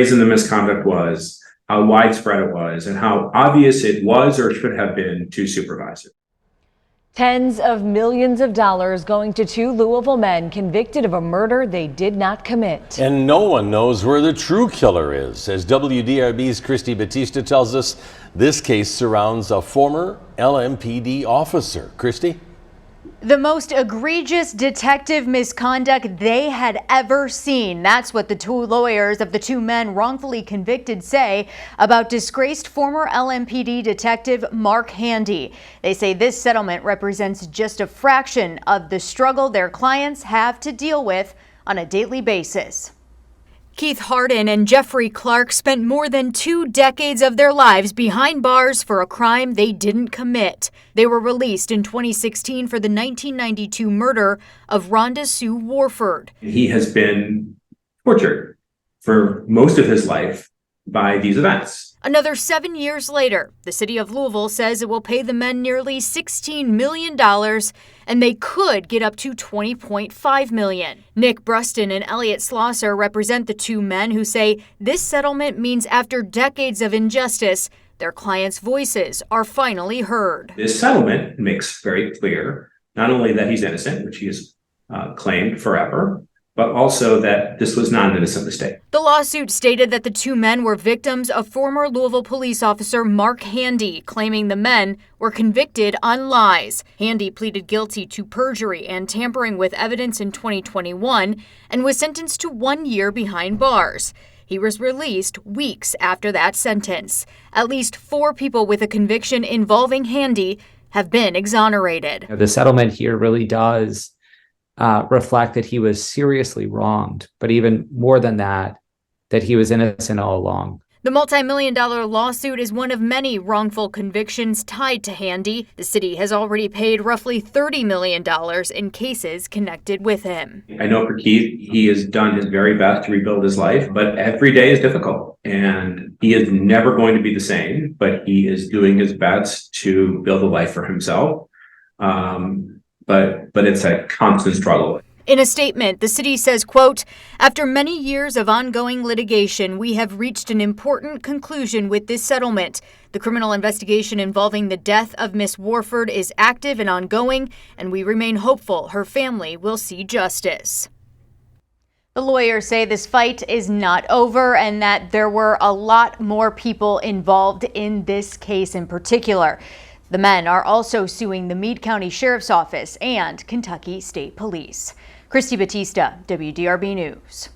reason the misconduct was, how widespread it was, and how obvious it was or should have been to supervisors. Tens of millions of dollars going to two Louisville men convicted of a murder they did not commit. And no one knows where the true killer is. As WDRB's Christy Batista tells us, this case surrounds a former LMPD officer. Christy? The most egregious detective misconduct they had ever seen. That's what the two lawyers of the two men wrongfully convicted say about disgraced former LMPD detective Mark Handy. They say this settlement represents just a fraction of the struggle their clients have to deal with on a daily basis. Keith Harden and Jeffrey Clark spent more than 2 decades of their lives behind bars for a crime they didn't commit. They were released in 2016 for the 1992 murder of Rhonda Sue Warford. He has been tortured for most of his life by these events. Another 7 years later, the city of Louisville says it will pay the men nearly $16 million, and they could get up to $20.5 million. Nick Bruston and Elliot Slosser represent the two men who say this settlement means after decades of injustice, their clients' voices are finally heard. This settlement makes very clear not only that he's innocent, which he has claimed forever, but also that this was not an innocent mistake. The lawsuit stated that the two men were victims of former Louisville police officer Mark Handy, claiming the men were convicted on lies. Handy pleaded guilty to perjury and tampering with evidence in 2021 and was sentenced to 1 year behind bars. He was released weeks after that sentence. At least 4 people with a conviction involving Handy have been exonerated. The settlement here really does reflect that he was seriously wronged, but even more than that, that he was innocent all along. The multi-million-dollar lawsuit is one of many wrongful convictions tied to Handy. The city has already paid roughly $30 million in cases connected with him. I know for Keith, he has done his very best to rebuild his life, but every day is difficult, and he is never going to be the same, but he is doing his best to build a life for himself. But it's a constant struggle. In a statement, the city says, quote, "After many years of ongoing litigation, we have reached an important conclusion with this settlement. The criminal investigation involving the death of Miss Warford is active and ongoing, and we remain hopeful her family will see justice." The lawyers say this fight is not over and that there were a lot more people involved in this case in particular. The men are also suing the Meade County Sheriff's Office and Kentucky State Police. Christy Batista, WDRB News.